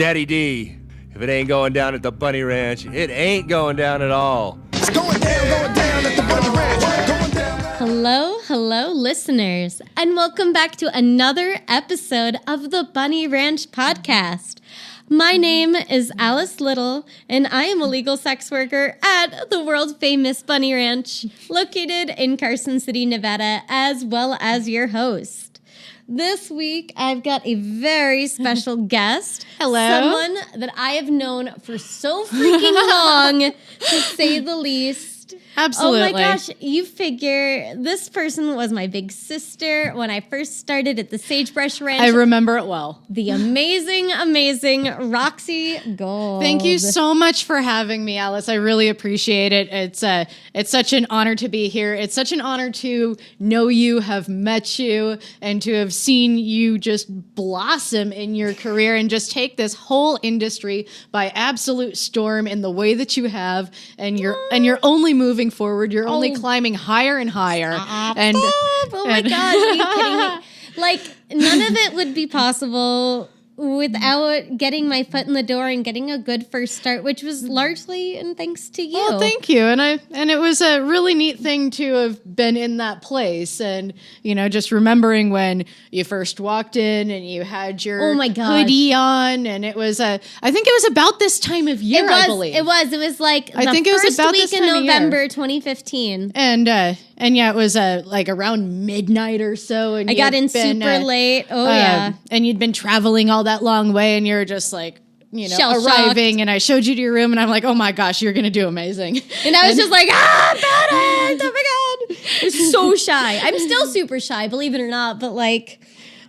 Daddy D. If it ain't going down at the Bunny Ranch, it ain't going down at all. It's going down at the Bunny Ranch. Going down. Hello, listeners, and welcome back to another episode of the BunnyRanch podcast. My name is AliceLittle, and I am a legal sex worker at the world-famous BunnyRanch, located in Carson City, Nevada, as well as your host. This week, I've got a very special guest. Hello. Someone that I have known for so freaking long, to say the least. Absolutely. Oh my gosh, you figure this person was my big sister when I first started at the Sagebrush Ranch. I remember it well. The amazing RoxyGold. Thank you so much for having me, Alice. I really appreciate it. It's such an honor to be here. It's such an honor to know you, have met you, and to have seen you just blossom in your career and just take this whole industry by absolute storm in the way that you have. And you're only moving forward. You're only climbing higher and higher. And oh my gosh, are you kidding me? Like, none of it would be possible without getting my foot in the door and getting a good first start, which was largely in thanks to you. Well, thank you. And it was a really neat thing to have been in that place. And, you know, just remembering when you first walked in and you had your hoodie on, and it was I think it was about this time of year, I believe. It was like the first week in November 2015. And yeah, it was like around midnight or so. And I got in super late. Oh, yeah. And you'd been traveling all that long way, and you're just like, you know, arriving, and I showed you to your room, and I'm like, oh my gosh, you're going to do amazing. And I was just like, panicked! Oh my God. I was so shy. I'm still super shy, believe it or not, but like...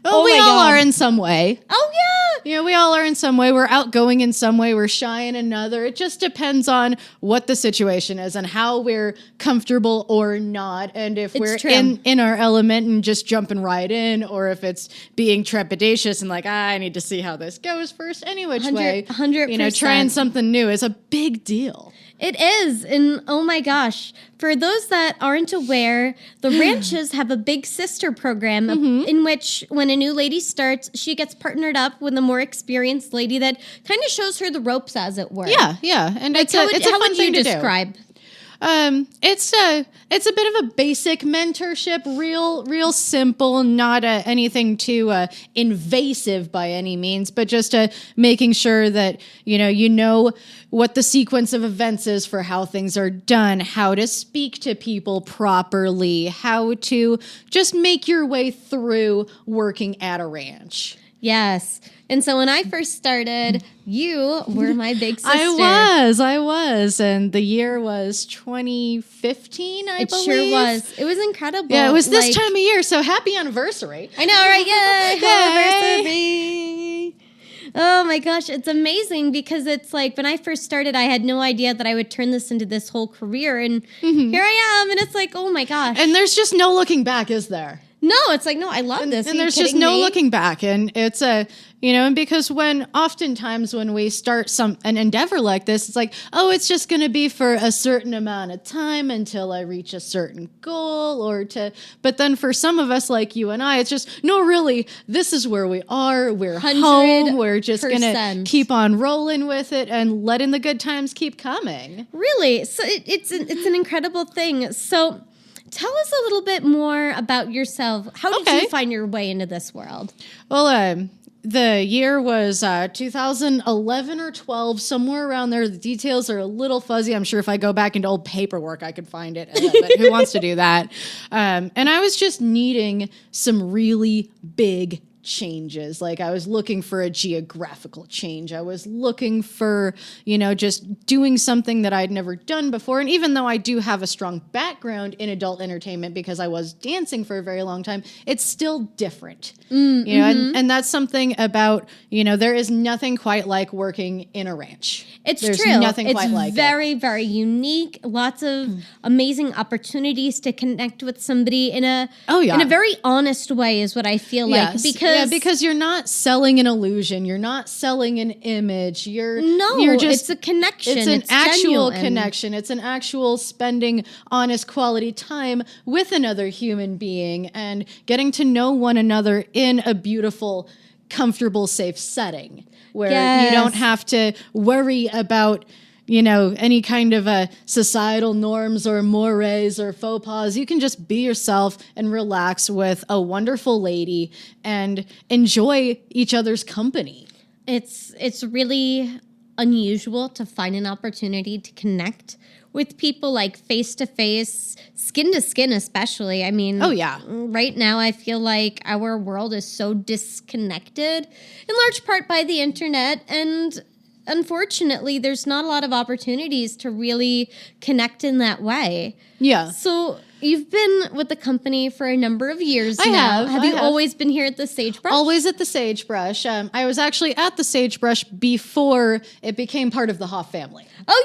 Oh, we all are in some way. Oh, yeah. You know, we all are in some way. We're outgoing in some way. We're shy in another. It just depends on what the situation is and how we're comfortable or not. And if we're in our element and just jumping right in, or if it's being trepidatious and like, I need to see how this goes first. Any which way, 100%. You know, trying something new is a big deal. It is. And oh my gosh, for those that aren't aware, the ranches have a big sister program in which when a new lady starts, she gets partnered up with a more experienced lady that kind of shows her the ropes, as it were. Yeah. And like it's a fun thing to describe? It's a bit of a basic mentorship, real simple, not anything too invasive by any means, but just making sure that you know what the sequence of events is for how things are done, how to speak to people properly, how to just make your way through working at a ranch. Yes. And so when I first started, you were my big sister. I was. And the year was 2015, I believe. It sure was. It was incredible. Yeah, it was this time of year. So happy anniversary. I know, right? Yay! Anniversary. Oh my gosh, it's amazing because it's like when I first started, I had no idea that I would turn this into this whole career. And here I am. And it's like, oh my gosh. And there's just no looking back, is there? No, it's like, no, I love this. And there's just no looking back. And it's and because oftentimes when we start an endeavor like this, it's like, oh, it's just going to be for a certain amount of time until I reach a certain goal but then for some of us like you and I, it's just, no, really, this is where we are. We're 100%. Home. We're just going to keep on rolling with it and letting the good times keep coming. Really? So it's an incredible thing. So tell us a little bit more about yourself. How did you find your way into this world? Well, the year was 2011 or 12, somewhere around there. The details are a little fuzzy. I'm sure if I go back into old paperwork, I could find it. But who wants to do that? And I was just needing some really big changes. Like I was looking for a geographical change. I was looking for, just doing something that I'd never done before. And even though I do have a strong background in adult entertainment because I was dancing for a very long time, it's still different. And that's something about, there is nothing quite like working in a ranch. There's true. Nothing quite like it. It's very, very unique. Lots of amazing opportunities to connect with somebody in a very honest way is what I feel like. Because you're not selling an illusion. You're not selling an image. It's a connection. It's an actual connection. It's an actual spending honest quality time with another human being and getting to know one another in a beautiful comfortable, safe setting where Yes. you don't have to worry about, you know, any kind of societal norms or mores or faux pas. You can just be yourself and relax with a wonderful lady and enjoy each other's company. It's really unusual to find an opportunity to connect with people like face to face, skin to skin, especially. I mean, Oh, yeah. right now I feel like our world is so disconnected in large part by the internet, and unfortunately there's not a lot of opportunities to really connect in that way. Yeah. So you've been with the company for a number of years I now. have, you I have. always been here at the Sagebrush? Always at the Sagebrush. I was actually at the Sagebrush before it became part of the Hoff family. Oh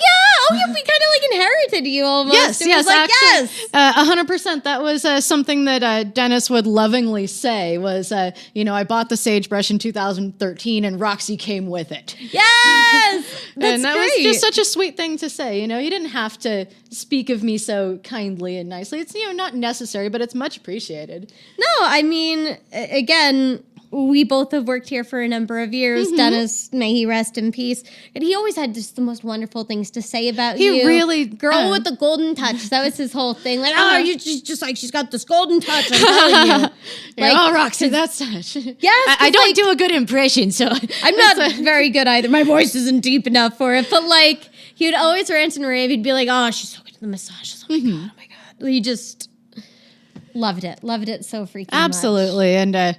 yeah, we kind of like inherited you almost. Yes, It yes, was like, actually, yes. 100%. That was something that Dennis would lovingly say was, you know, I bought the Sagebrush in 2013 and Roxy came with it. Yes, that's And that great. was just such a sweet thing to say. You know, you didn't have to speak of me so kindly and nicely. It's, you know, not necessary, but it's much appreciated. No, I mean, again, we both have worked here for a number of years. Mm-hmm. Dennis, may he rest in peace. And he always had just the most wonderful things to say about He you. really- Girl with the golden touch. That was his whole thing. Like, oh, you just like, she's got this golden touch. I'm telling you. Like, oh, Roxy, that's such. Yes, I don't like- do a good impression, so I'm not very good either. My voice isn't deep enough for it. But like, he would always rant and rave. He'd be like, oh, she's so good at the massages. Oh my God, oh my God. He just loved it. Loved it so freaking much. Absolutely. And,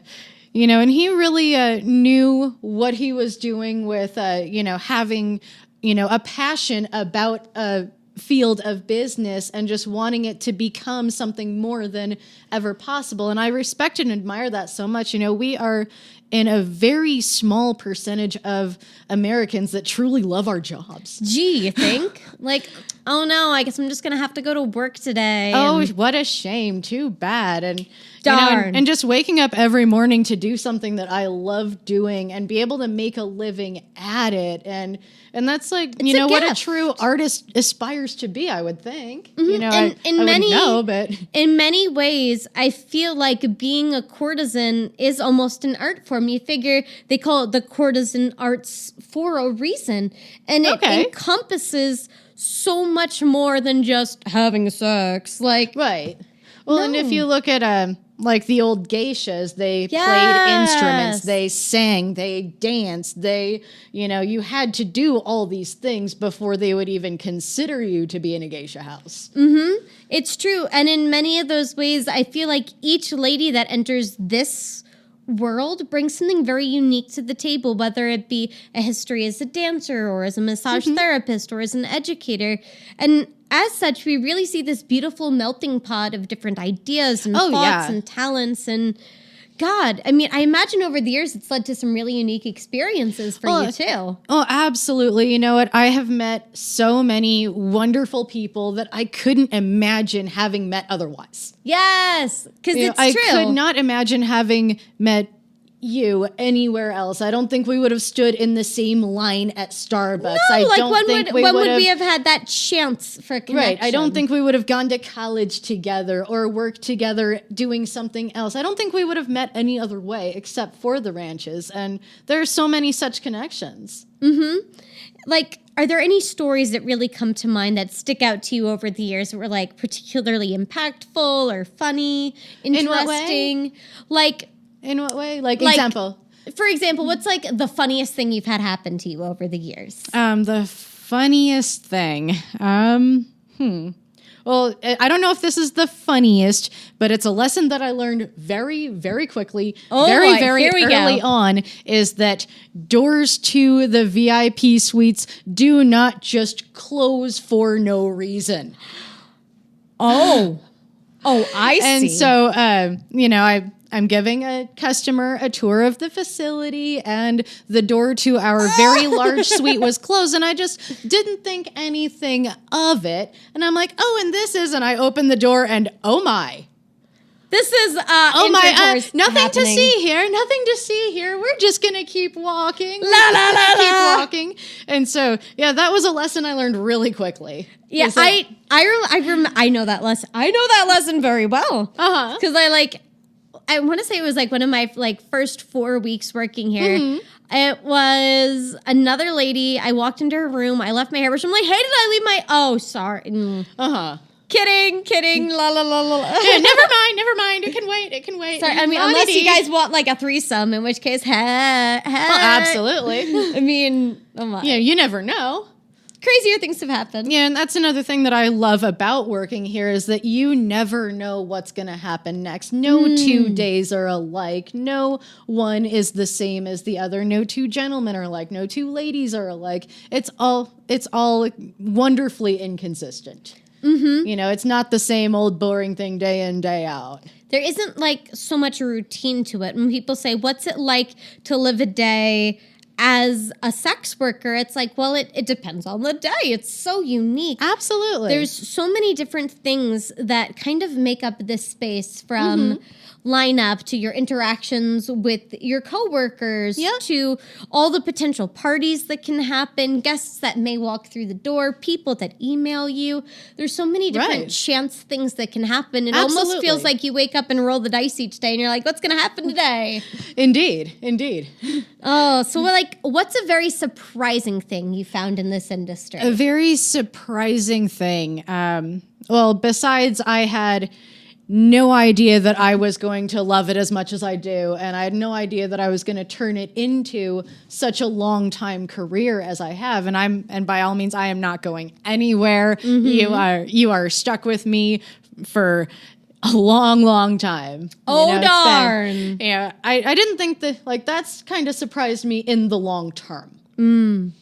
you know, and he really knew what he was doing with, you know, having, you know, a passion about a field of business and just wanting it to become something more than ever possible. And I respect and admire that so much. You know, we are in a very small percentage of Americans that truly love our jobs. Gee, you think? Like, oh no, I guess I'm just gonna have to go to work today. Oh, and- what a shame. Too bad. And, Darn. and just waking up every morning to do something that I love doing and be able to make a living at it. And that's like, you a know, what a gift. true artist aspires to be, I would think. You know, And I wouldn't know, but in many ways, I feel like being a courtesan is almost an art form. You figure they call it the courtesan arts for a reason, and it Okay. encompasses so much more than just having sex. Like, right. Well, and if No. you look at like the old geishas, they played Yes. instruments, they sang, they danced, they, you know, you had to do all these things before they would even consider you to be in a geisha house. it's true. And in many of those ways, I feel like each lady that enters this world brings something very unique to the table, whether it be a history as a dancer or as a massage therapist or as an educator. And as such, we really see this beautiful melting pot of different ideas and Oh, thoughts yeah. and talents. And God, I mean, I imagine over the years it's led to some really unique experiences for you too. Oh, absolutely. You know what? I have met so many wonderful people that I couldn't imagine having met otherwise. Yes, because You know, it's I true. could not imagine having met you anywhere else. I don't think we would have stood in the same line at Starbucks. No, I like don't when think would would we have had that chance for a connection? Right. I don't think we would have gone to college together or worked together doing something else. I don't think we would have met any other way except for the ranches. And there are so many such connections. Like, are there any stories that really come to mind that stick out to you over the years that were like particularly impactful or funny, In what way? interesting? Like, In what way? Like Like- example. for example, what's like the funniest thing you've had happen to you over the years? The funniest thing. Well, I don't know if this is the funniest, but it's a lesson that I learned very, very quickly, Oh very, boy, very here we early go. on, is that doors to the VIP suites do not just close for no reason. Oh, I see. And so, you know, I'm giving a customer a tour of the facility, and the door to our very large suite was closed, and I just didn't think anything of it. And I'm like, oh, and this is, and I opened the door, and oh my. this is Oh my, intercourse nothing happening. to see here, nothing to see here. We're just going to keep walking. La, la, la, Keep la. walking. And so, yeah, that was a lesson I learned really quickly. Yeah, Is that- I know that lesson. I know that lesson very well. Uh-huh. Because I like, I want to say it was like one of my like first 4 weeks working here. It was another lady. I walked into her room. I left my hairbrush. I'm like, hey, did I leave my? Oh, sorry. Kidding. La la la la. Yeah, never mind. It can wait. Sorry, I mean, unless you guys want like a threesome, in which case, Well, absolutely. I mean, oh my. Yeah, you never know. Crazier things have happened. Yeah, and that's another thing that I love about working here is that you never know what's going to happen next. No 2 days are alike. No one is the same as the other. No 2 gentlemen are alike. No 2 ladies are alike. It's all wonderfully inconsistent. You know, it's not the same old boring thing day in, day out. There isn't like so much routine to it. When people say, what's it like to live a day as a sex worker? It's like, well, it depends on the day. It's so unique. Absolutely. There's so many different things that kind of make up this space, from lineup to your interactions with your coworkers to all the potential parties that can happen, guests that may walk through the door, people that email you. There's so many different chance things that can happen. It almost feels like you wake up and roll the dice each day and you're like, what's going to happen today? Indeed. Oh, so like, what's a very surprising thing you found in this industry? A very surprising thing. Well, besides I had no idea that I was going to love it as much as I do, and I had no idea that I was going to turn it into such a long time career as I have. And by all means, I am not going anywhere. You are stuck with me for a long time. Oh, darn. Yeah, I didn't think that, like, that's kind of surprised me in the long term.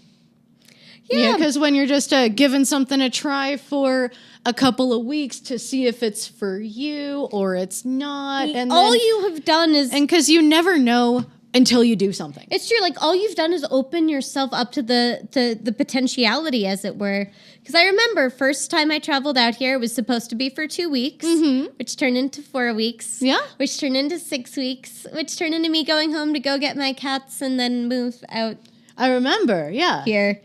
Yeah, because when you're just giving something a try for a couple of weeks to see if it's for you or it's not, and all you have done is, and because you never know until you do something. It's true. Like, all you've done is open yourself up to the potentiality, as it were. Because I remember first time I traveled out here, it was supposed to be for 2 weeks, which turned into 4 weeks. Yeah. Which turned into 6 weeks, which turned into me going home to go get my cats and then move out. I remember, here.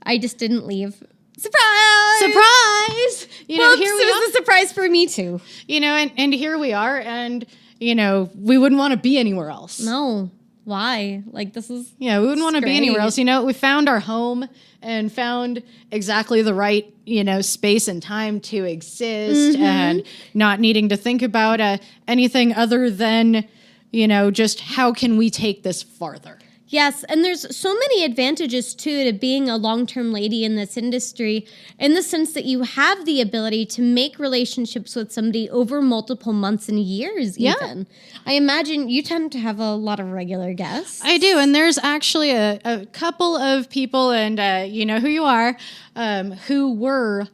I just didn't leave. Surprise! You know, here we it was a surprise for me too. You know, and here we are, and you know, we wouldn't want to be anywhere else. No. Why? Like, this is... Yeah, we wouldn't want to be anywhere else. You know, we found our home and found exactly the right, you know, space and time to exist and not needing to think about anything other than, you know, just how can we take this farther? Yes, and there's so many advantages, too, to being a long-term lady in this industry, in the sense that you have the ability to make relationships with somebody over multiple months and years, even. I imagine you tend to have a lot of regular guests. I do, and there's actually a couple of people, and you know who you are, who were,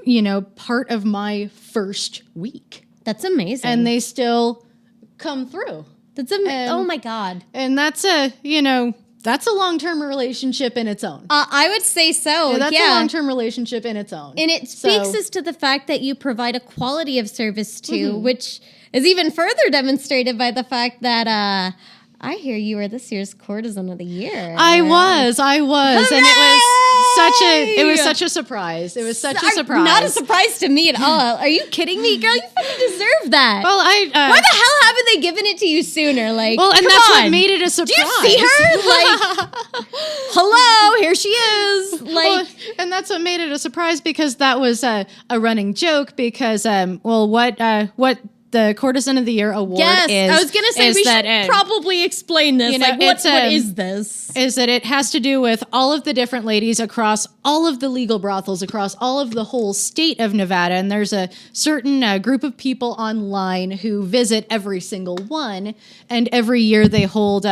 you know, part of my first week. That's amazing. And they still come through. That's oh my God. And that's a long-term relationship in its own. I would say so. Yeah, that's a long-term relationship in its own. And it speaks as to the fact that you provide a quality of service too, which is even further demonstrated by the fact that I hear you were this year's Courtesan of the Year. I was. Hooray! And it was such a surprise. It was such a surprise. Not a surprise to me at all. Are you kidding me, girl? You fucking deserve that. Well, why the hell haven't they given it to you sooner? Like, well, and that's what made it a surprise. Do you see her? Like, hello, here she is. Like, well, and that's what made it a surprise, because that was a running joke. Because what the Courtesan of the Year award is. I was going to say we should probably explain this. You know, like, what is this? Is that it has to do with all of the different ladies across all of the legal brothels, across all of the whole state of Nevada. And there's a certain group of people online who visit every single one. And every year they hold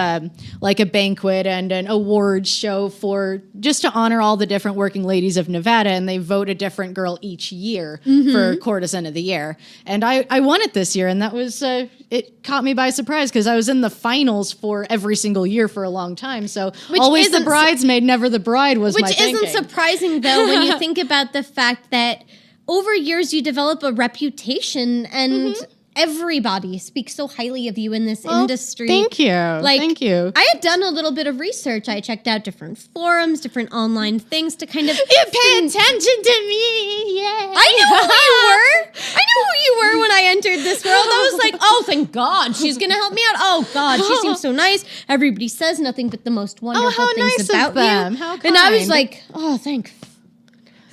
like a banquet and an awards show for just to honor all the different working ladies of Nevada. And they vote a different girl each year for Courtesan of the Year. And I won it this year, and that was it caught me by surprise, because I was in the finals for every single year for a long time. So always the bridesmaid, never the bride was my thinking. Which isn't surprising, though, when you think about the fact that over years you develop a reputation, and everybody speaks so highly of you in this industry. Thank you. Thank you. I had done a little bit of research. I checked out different forums, different online things to kind of pay attention to me. Yay. I knew who you were. I knew who you were when I entered this world. I was like, oh, thank God, she's gonna help me out. Oh God, she seems so nice. Everybody says nothing but the most wonderful how things nice about of them. you. How And I was kind. like, oh, thank.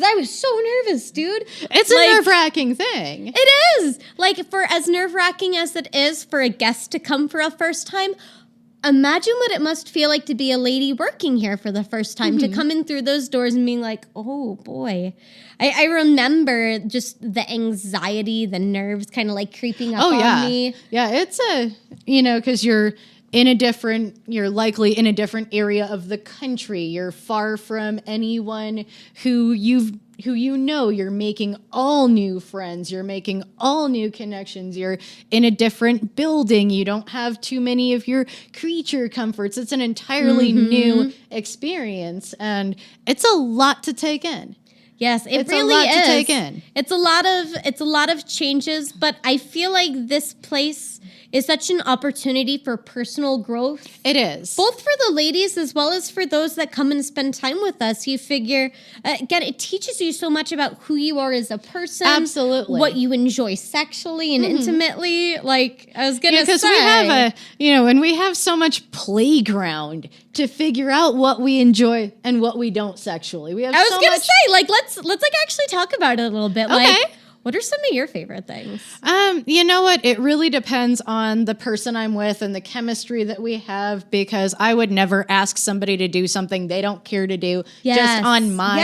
I was so nervous, dude. It's a nerve-wracking thing. It is. Like, for as nerve-wracking as it is for a guest to come for a first time, imagine what it must feel like to be a lady working here for the first time, to come in through those doors and being like, oh, boy. I remember just the anxiety, the nerves kind of like creeping up on me. Yeah, it's because you're likely in a different area of the country. You're far from anyone who you're making all new friends. You're making all new connections. You're in a different building. You don't have too many of your creature comforts. It's an entirely new experience, and it's a lot to take in. Yes, it's really a lot is. to take in. It's a lot of changes, but I feel like this place is such an opportunity for personal growth. It is. Both for the ladies as well as for those that come and spend time with us. You figure, again, it teaches you so much about who you are as a person. Absolutely. What you enjoy sexually and intimately. Like, I was going to say. Because we have and we have so much playground to figure out what we enjoy and what we don't sexually. We have I was so going to much. say, like, let's like actually talk about it a little bit. Okay. Like, what are some of your favorite things? You know what? It really depends on the person I'm with and the chemistry that we have, because I would never ask somebody to do something they don't care to do just on my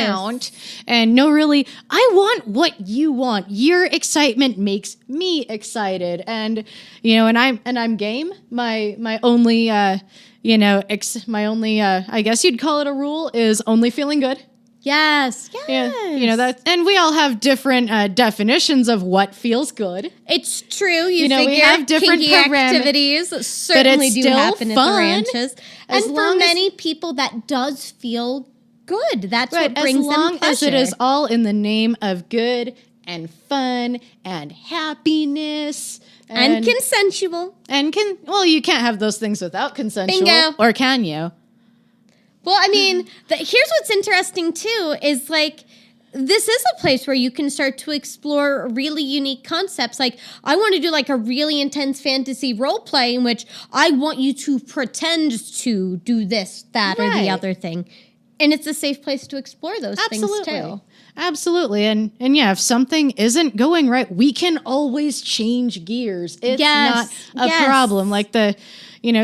account. And no, really, I want what you want. Your excitement makes me excited. And, and I'm game. My only, I guess you'd call it a rule, is only feeling good. Yes. Yeah, that, and we all have different definitions of what feels good. It's true. You figure we have different kinky activities certainly do happen at the ranches. And for many people, that does feel good. That's what brings them pleasure. As long as it is all in the name of good and fun and happiness. And consensual. You can't have those things without consensual. Bingo. Or can you? Well, I mean, here's what's interesting, too, is like, this is a place where you can start to explore really unique concepts. Like, I want to do like a really intense fantasy role play in which I want you to pretend to do this, that, or the other thing. And it's a safe place to explore those things, too. Absolutely. And yeah, if something isn't going right, we can always change gears. It's not a problem. Like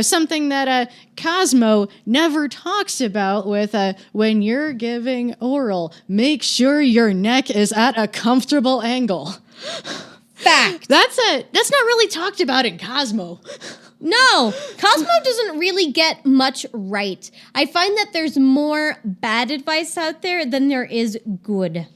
something that Cosmo never talks about with when you're giving oral, make sure your neck is at a comfortable angle. Fact. That's not really talked about in Cosmo. No, Cosmo doesn't really get much right. I find that there's more bad advice out there than there is good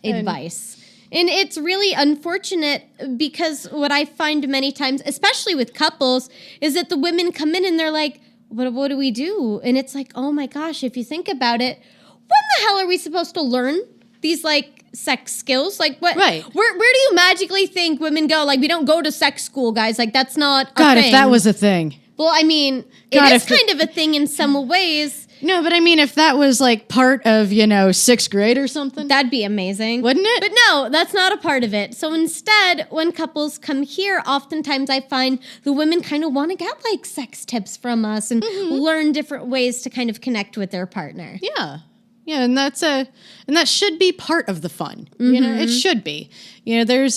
advice. And it's really unfortunate, because what I find many times, especially with couples, is that the women come in and they're like, what do we do? And it's like, oh my gosh, if you think about it, when the hell are we supposed to learn these like sex skills? Like what? Right. Where do you magically think women go? Like, we don't go to sex school, guys. Like, that's not a God, thing. if that was a thing. Well, I mean, God, it is kind of a thing in some ways. No, but I mean, if that was like part of, 6th grade or something. That'd be amazing. Wouldn't it? But no, that's not a part of it. So instead, when couples come here, oftentimes I find the women kind of want to get like sex tips from us and learn different ways to kind of connect with their partner. Yeah. Yeah, and that should be part of the fun. It should be. There's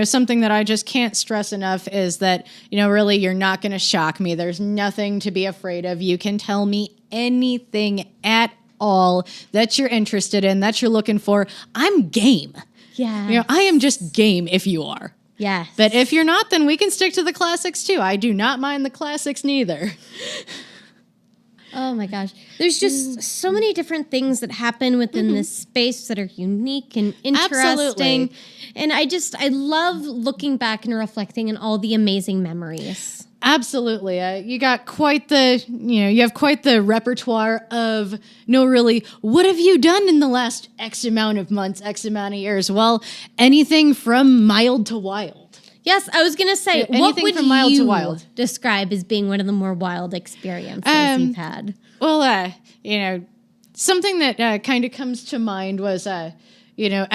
something that I just can't stress enough is that, really you're not going to shock me. There's nothing to be afraid of. You can tell me anything at all that you're interested in, that you're looking for. I'm game. Yeah. I am just game if you are. Yes. But if you're not, then we can stick to the classics too. I do not mind the classics neither. Oh my gosh. There's just so many different things that happen within this space that are unique and interesting. Absolutely. And I love looking back and reflecting on all the amazing memories. Absolutely. You got quite the, you have quite the repertoire of, what have you done in the last X amount of months, X amount of years? Well, anything from mild to wild. Yes, I was gonna say, what anything would from mild to you wild. describe as being one of the more wild experiences you've had? Well, something that kind of comes to mind was, at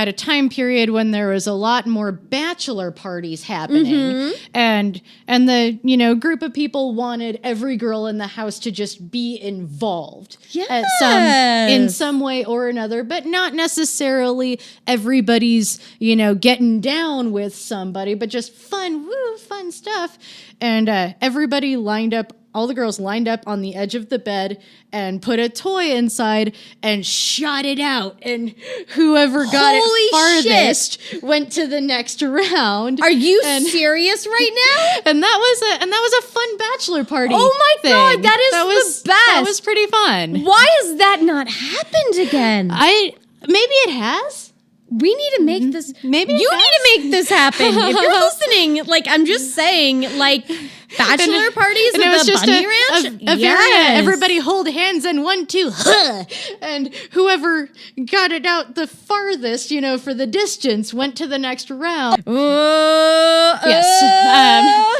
a time period when there was a lot more bachelor parties happening, and the group of people wanted every girl in the house to just be involved in some way or another, but not necessarily everybody's getting down with somebody, but just fun stuff, and everybody lined up. All the girls lined up on the edge of the bed and put a toy inside and shot it out. And whoever got it farthest went to the next round. Are you serious right now? And that was a fun bachelor party. Oh my God, that was the best. That was pretty fun. Why has that not happened again? Maybe it has. We need to make this. Maybe you need to make this happen. If you're listening, I'm just saying, bachelor parties at the Bunny Ranch. Very, everybody hold hands and 1, 2, and whoever got it out the farthest, for the distance, went to the next round. Yes.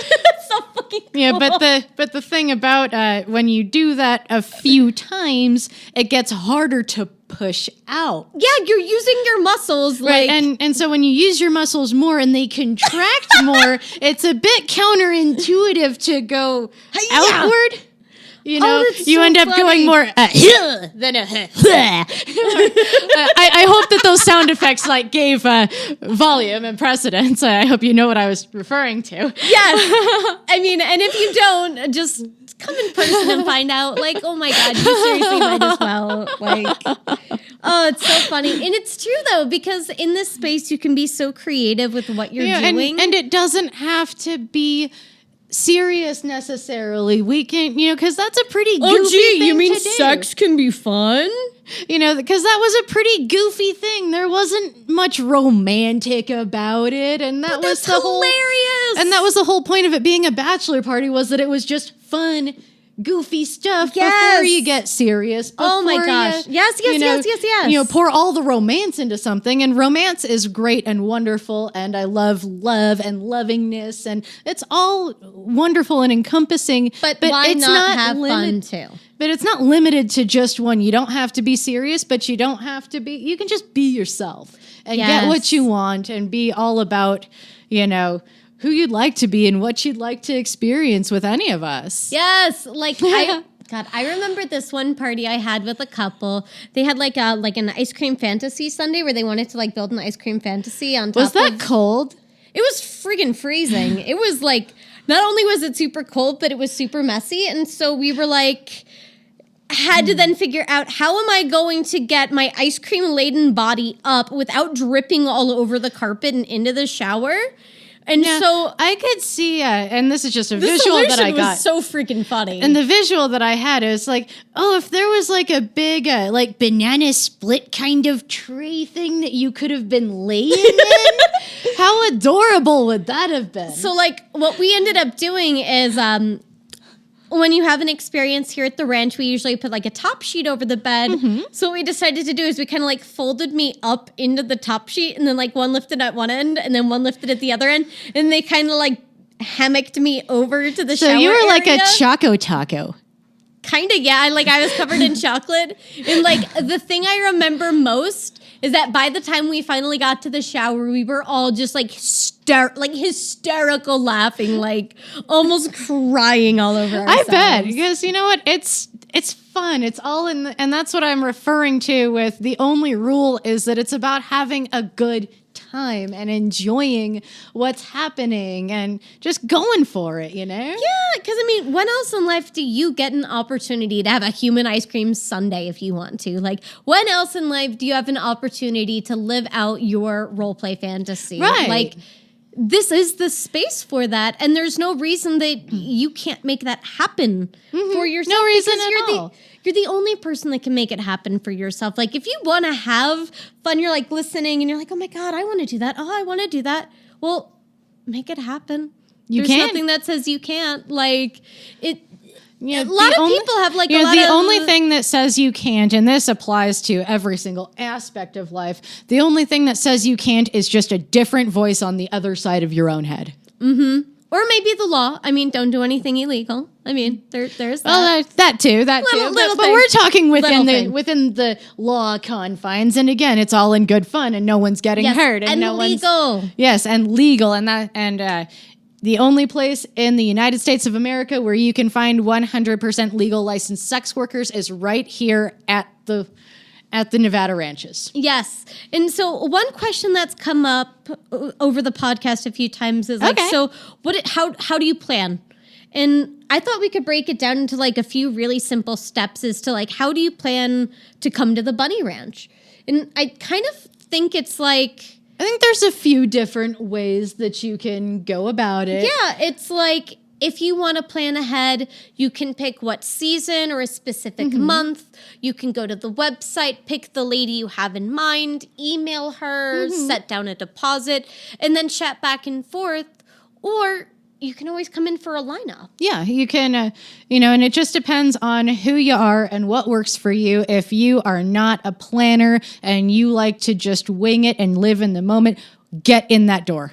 That's so fucking cool. Yeah, but the thing about when you do that a few times, it gets harder to push out. Yeah, you're using your muscles, right? And so when you use your muscles more and they contract more, it's a bit counterintuitive to go outward. You end up going more than a. I hope that those sound effects gave volume and precedence. I hope you know what I was referring to. Yes, I mean, and if you don't, just come in person and find out. Oh my God, you seriously might as well. Oh, it's so funny, and it's true though, because in this space you can be so creative with what you're doing, and it doesn't have to be serious necessarily. We can, because that's a pretty goofy thing you mean to do. sex can be fun? Because that was a pretty goofy thing. There wasn't much romantic about it, and that was the hilarious. And that was the whole point of it being a bachelor party, was that it was just fun, goofy stuff before you get serious. Oh my gosh. Yes. Pour all the romance into something, and romance is great and wonderful, and I love love and lovingness, and it's all wonderful and encompassing. But why it's not have fun too? But it's not limited to just one. You don't have to be serious, but you don't have to be. You can just be yourself and get what you want and be all about, who you'd like to be and what you'd like to experience with any of us. Yes, I remember this one party I had with a couple. They had an ice cream fantasy Sunday where they wanted to build an ice cream fantasy on top. Was that cold? It was friggin' freezing. It was not only was it super cold, but it was super messy, and so we were had to then figure out, how am I going to get my ice cream laden body up without dripping all over the carpet and into the shower? And so I could see, and this is just a visual that I got. Was so freaking funny. And the visual that I had is if there was a big banana split kind of tray thing that you could have been laying in, how adorable would that have been? So what we ended up doing is when you have an experience here at the ranch, we usually put a top sheet over the bed. Mm-hmm. So what we decided to do is we kind of folded me up into the top sheet, and then one lifted at one end and then one lifted at the other end, and they kind of hammocked me over to the shower area. So you were like a Choco Taco. Kind of, yeah. I was covered in chocolate. And the thing I remember most is that by the time we finally got to the shower, we were all just hysterical laughing, almost crying all over ourselves. I bet, because you know what? It's fun. It's all in and that's what I'm referring to with the only rule is that it's about having a good time and enjoying what's happening and just going for it, Yeah, because when else in life do you get an opportunity to have a human ice cream sundae if you want to? When else in life do you have an opportunity to live out your role play fantasy? Right. This is the space for that, and there's no reason that you can't make that happen for yourself. No reason at all. You're the only person that can make it happen for yourself. If you want to have fun, you're listening and you're oh my God, I want to do that. Oh, I want to do that. Well, make it happen. There's nothing that says you can't. A lot of people have the only thing that says you can't, and this applies to every single aspect of life, the only thing that says you can't is just a different voice on the other side of your own head. Or maybe the law. I mean, don't do anything illegal. I mean, there's that. Well, that too. Little But thing. we're talking Little thing. within the law confines, and again, it's all in good fun, and no one's getting hurt, and no legal. Yes, and legal, and the only place in the United States of America where you can find 100% legal licensed sex workers is right here at the Nevada ranches. Yes. And so one question that's come up over the podcast a few times is like, Okay. so how do you plan? And I thought we could break it down into like a few really simple steps as to like, how do you plan to come to the Bunny Ranch? And I kind of think it's like, I think there's a few different ways that you can go about it. yeah, it's like, if you want to plan ahead, you can pick what season or a specific month. You can go to the website, pick the lady you have in mind, email her, set down a deposit, and then chat back and forth. Or you can always come in for a lineup. Yeah, you can, and it just depends on who you are and what works for you. If you are not a planner and you like to just wing it and live in the moment, get in that door.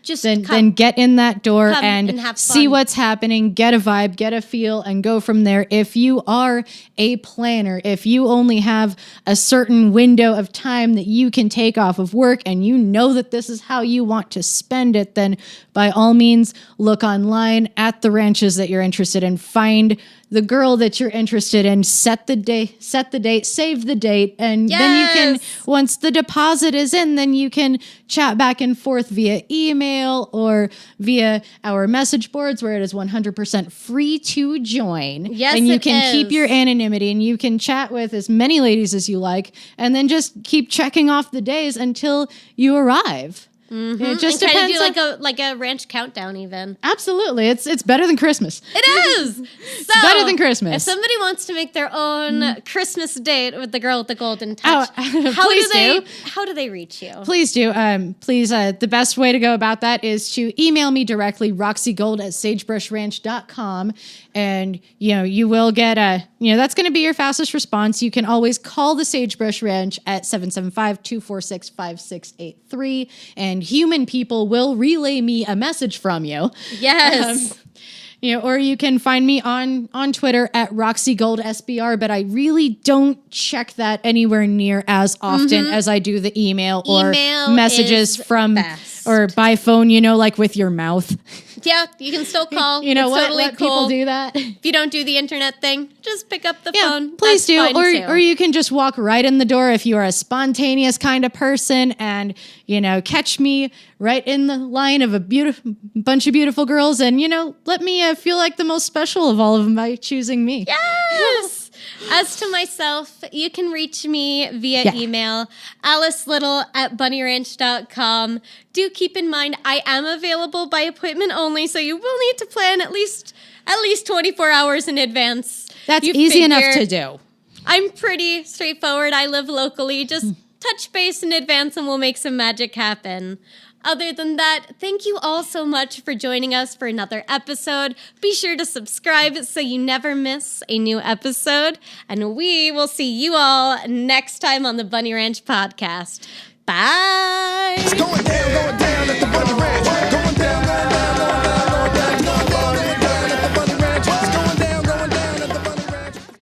Just Then get in that door Come and and have see fun. what's happening, get a vibe, get a feel, and go from there. If you are a planner, if you only have a certain window of time that you can take off of work and you know that this is how you want to spend it, then by all means, look online at the ranches that you're interested in. Find the girl that you're interested in, set the date, save the date, and then you can, once the deposit is in, then you can chat back and forth via email or via our message boards where it is 100% free to join. Yes, and you it can keep is. your anonymity and you can chat with as many ladies as you like, and then just keep checking off the days until you arrive. It just and kind depends. of do like a ranch countdown even. Absolutely, it's better than Christmas. It is. So, better than Christmas. If somebody wants to make their own Christmas date with the girl with the golden touch, please do. How do they reach you? Please do. The best way to go about that is to email me directly, RoxyGold@sagebrushranch.com. And, you will get that's going to be your fastest response. You can always call the Sagebrush Ranch at 775-246-5683. And human people will relay me a message from you. Yes. Or you can find me on Twitter at RoxyGoldSBR, but I really don't check that anywhere near as often as I do the email or Email messages is from best. or by phone, like with your mouth. Yeah, you can still call. You know It's what? totally Let cool. people do that. If you don't do the internet thing, just pick up the Yeah, phone. please That's do. fine, too. Or you can just walk right in the door if you are a spontaneous kind of person and, catch me right in the line of a bunch of beautiful girls and, let me feel like the most special of all of them by choosing me. Yes. As to myself, you can reach me via email, AliceLittle@BunnyRanch.com. Do keep in mind, I am available by appointment only, so you will need to plan at least 24 hours in advance. That's You easy enough figure- to do. I'm pretty straightforward. I live locally. Just touch base in advance and we'll make some magic happen. Other than that, thank you all so much for joining us for another episode. Be sure to subscribe so you never miss a new episode. And we will see you all next time on the Bunny Ranch podcast. Bye. It's going down